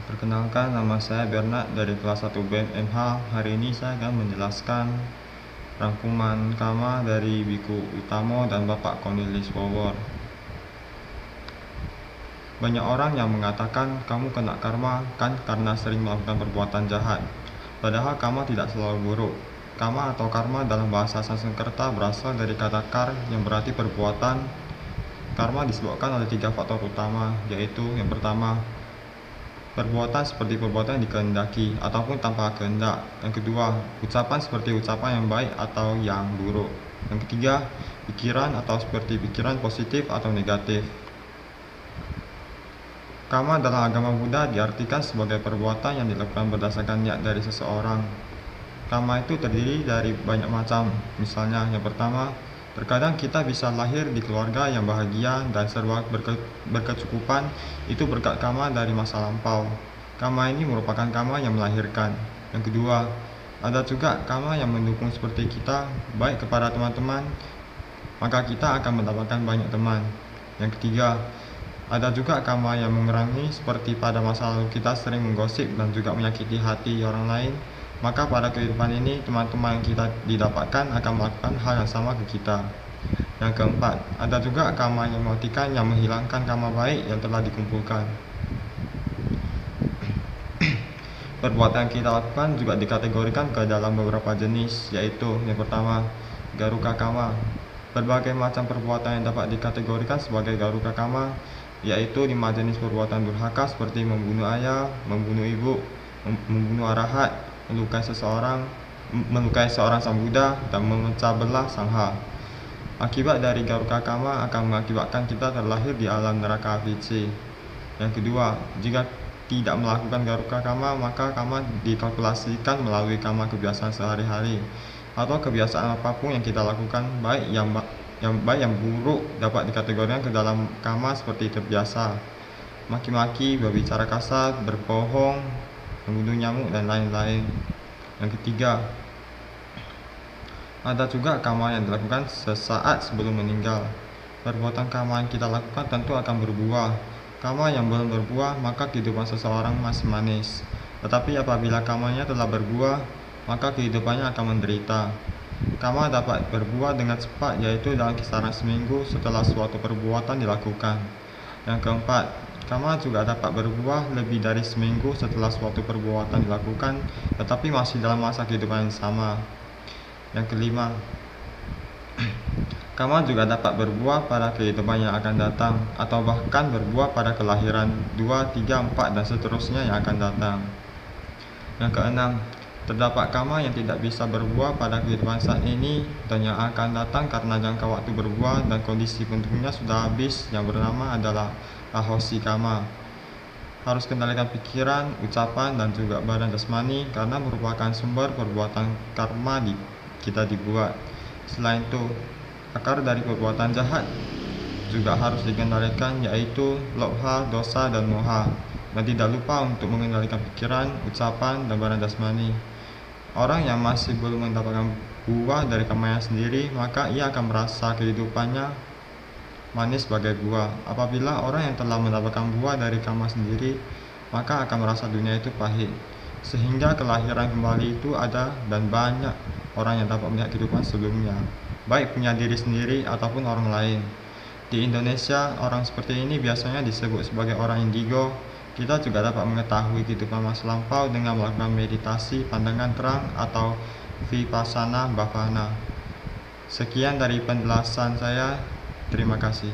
Perkenalkan, nama saya Bernard dari kelas 1 BMMH. Hari ini saya akan menjelaskan rangkuman karma dari Biku Utamo dan Bapak Cornelis Wawor. Banyak orang yang mengatakan kamu kena karma kan karena sering melakukan perbuatan jahat. Padahal karma tidak selalu buruk. Karma atau karma dalam bahasa Sanskerta berasal dari kata kar yang berarti perbuatan. Karma disebabkan oleh 3 faktor utama, yaitu yang pertama, perbuatan seperti perbuatan yang dikehendaki ataupun tanpa kehendak. Yang kedua, ucapan seperti ucapan yang baik atau yang buruk. Yang ketiga, pikiran atau seperti pikiran positif atau negatif. Karma dalam agama Buddha diartikan sebagai perbuatan yang dilakukan berdasarkan niat dari seseorang. Karma itu terdiri dari banyak macam. Misalnya, yang pertama, terkadang kita bisa lahir di keluarga yang bahagia dan serba berkecukupan, itu berkat karma dari masa lampau. Karma ini merupakan karma yang melahirkan. Yang kedua, ada juga karma yang mendukung seperti kita baik kepada teman-teman, maka kita akan mendapatkan banyak teman. Yang ketiga, ada juga karma yang mengurangi seperti pada masa lalu kita sering menggosip dan juga menyakiti hati orang lain, maka pada kehidupan ini teman-teman yang kita didapatkan akan melakukan hal yang sama ke kita. Yang keempat, ada juga karma yang mematikan yang menghilangkan karma baik yang telah dikumpulkan. Perbuatan yang kita lakukan juga dikategorikan ke dalam beberapa jenis, yaitu yang pertama, garuka karma. Berbagai macam perbuatan yang dapat dikategorikan sebagai garuka karma, yaitu 5 jenis perbuatan durhaka seperti membunuh ayah, membunuh ibu, membunuh arahat, melukai seorang sang Buddha, dan memecah belah sangha. Akibat dari garuka karma akan mengakibatkan kita terlahir di alam neraka avicii. Yang kedua, jika tidak melakukan garuka karma, maka karma dikalkulasikan melalui karma kebiasaan sehari-hari atau kebiasaan apapun yang kita lakukan, baik yang buruk dapat dikategorikan ke dalam karma seperti terbiasa maki-maki, berbicara kasar, berbohong, membunuh nyamuk, dan lain-lain. Yang ketiga, ada juga karma yang dilakukan sesaat sebelum meninggal. Perbuatan karma yang kita lakukan tentu akan berbuah. Karma yang belum berbuah, maka kehidupan seseorang masih manis. Tetapi apabila karmanya telah berbuah, maka kehidupannya akan menderita. Karma dapat berbuah dengan cepat, yaitu dalam kisaran seminggu setelah suatu perbuatan dilakukan. Yang keempat, karma juga dapat berbuah lebih dari seminggu setelah suatu perbuatan dilakukan, tetapi masih dalam masa kehidupan yang sama. Yang kelima, karma juga dapat berbuah pada kehidupan yang akan datang, atau bahkan berbuah pada kelahiran 2, 3, 4, dan seterusnya yang akan datang. Yang keenam, terdapat karma yang tidak bisa berbuah pada kehidupan saat ini dan yang akan datang karena jangka waktu berbuah dan kondisi penduduknya sudah habis, yang bernama adalah ahosi karma. Harus kendalikan pikiran, ucapan, dan juga badan jasmani karena merupakan sumber perbuatan karma kita dibuat. Selain itu, akar dari perbuatan jahat juga harus dikendalikan, yaitu lobha, dosa, dan moha. Dan tidak lupa untuk mengendalikan pikiran, ucapan, dan badan jasmani. Orang yang masih belum mendapatkan buah dari karmanya sendiri, maka ia akan merasa kehidupannya manis sebagai buah. Apabila orang yang telah mendapatkan buah dari karma sendiri, maka akan merasa dunia itu pahit. Sehingga kelahiran kembali itu ada, dan banyak orang yang dapat melihat kehidupan sebelumnya, baik punya diri sendiri ataupun orang lain. Di Indonesia, orang seperti ini biasanya disebut sebagai orang indigo. Kita juga dapat mengetahui kehidupan masa lampau dengan melakukan meditasi pandangan terang atau vipassana bhavana. Sekian dari penjelasan saya. Terima kasih.